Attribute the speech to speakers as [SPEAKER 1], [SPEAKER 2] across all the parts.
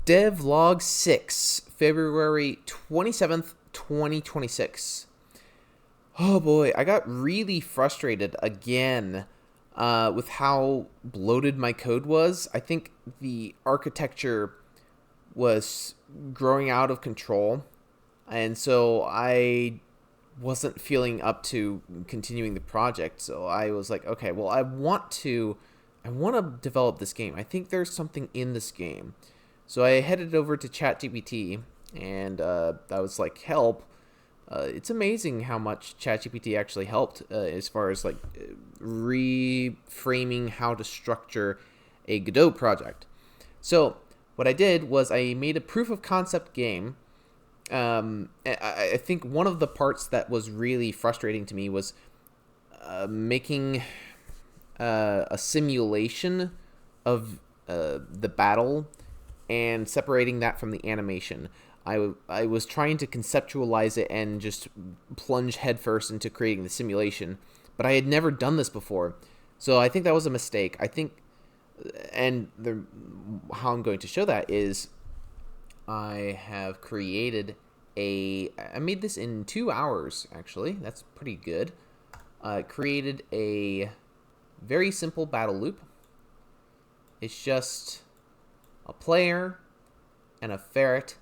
[SPEAKER 1] Devlog 6, February 27th, 2026. Oh boy, I got really frustrated again with how bloated my code was. I think the architecture was growing out of control, and so I wasn't feeling up to continuing the project. So I was like, okay, well, I want to develop this game. I think there's something in this game. So I headed over to ChatGPT, and I was like, help. It's amazing how much ChatGPT actually helped as far as like reframing how to structure a Godot project. So what I did was I made a proof of concept game. I think one of the parts that was really frustrating to me was making a simulation of the battle and separating that from the animation. I was trying to conceptualize it and just plunge headfirst into creating the simulation, but I had never done this before. So I think that was a mistake. I think, and how I'm going to show that is I have created I made this in 2 hours, actually. That's pretty good. Created a very simple battle loop. It's just a player and a ferret,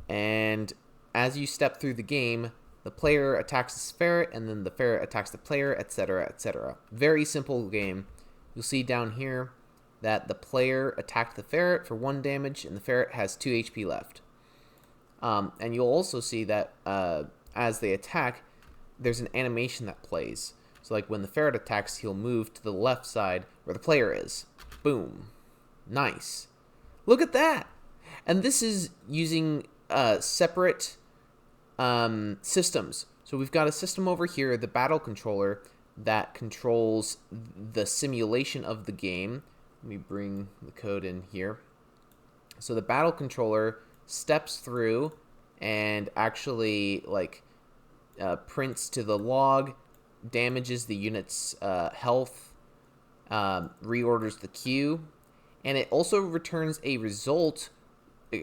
[SPEAKER 1] and as you step through the game, the player attacks this ferret, and then the ferret attacks the player, etc., etc. Very simple game. You'll see down here that the player attacked the ferret for 1 damage, and the ferret has 2 HP left. And you'll also see that as they attack, there's an animation that plays. So like when the ferret attacks, he'll move to the left side where the player is. Boom. Nice. Look at that. And this is using separate systems. So we've got a system over here, the battle controller, that controls the simulation of the game. Let me bring the code in here. So the battle controller steps through and actually like prints to the log, damages the unit's health, reorders the queue, and it also returns a result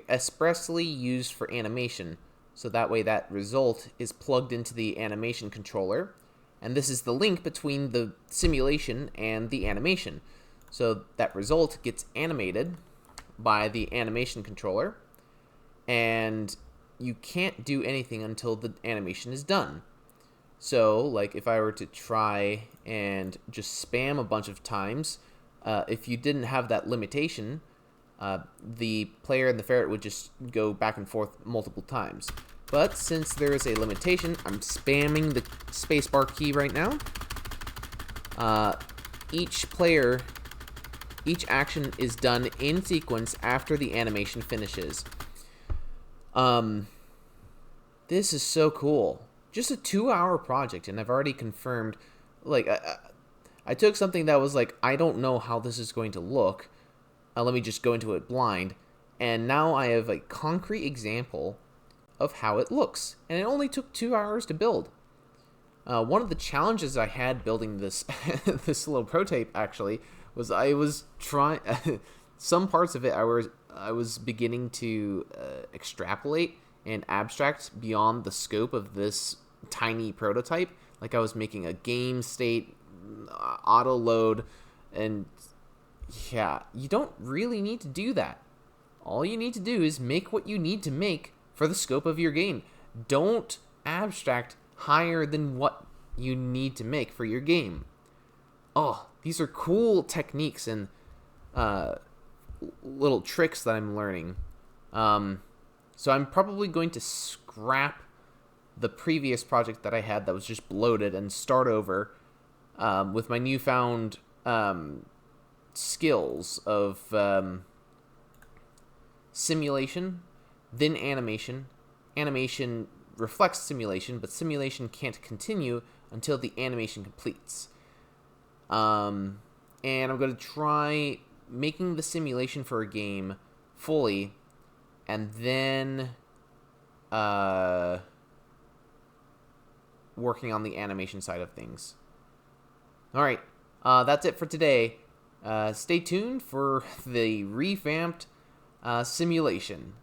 [SPEAKER 1] expressly used for animation. So that way that result is plugged into the animation controller, and this is the link between the simulation and the animation. So that result gets animated by the animation controller, and you can't do anything until the animation is done. So, like, if I were to try and just spam a bunch of times, if you didn't have that limitation, the player and the ferret would just go back and forth multiple times. But since there is a limitation, I'm spamming the spacebar key right now. Each action is done in sequence after the animation finishes. This is so cool. Just a 2-hour project, and I've already confirmed, like, I took something that was like, I don't know how this is going to look. Let me just go into it blind. And now I have a concrete example of how it looks. And it only took 2 hours to build. One of the challenges I had building this this little prototype, actually, was I was trying... some parts of it I was beginning to extrapolate and abstract beyond the scope of this tiny prototype. Like I was making a game state auto load, and yeah, you don't really need to do that. All you need to do is make what you need to make for the scope of your game. Don't abstract higher than what you need to make for your game. Oh, these are cool techniques and little tricks that I'm learning. So I'm probably going to scrap the previous project that I had that was just bloated and start over with my newfound skills of simulation, then animation. Animation reflects simulation, but simulation can't continue until the animation completes. And I'm going to try making the simulation for a game fully, and then working on the animation side of things. All right, that's it for today. Stay tuned for the revamped Simulation.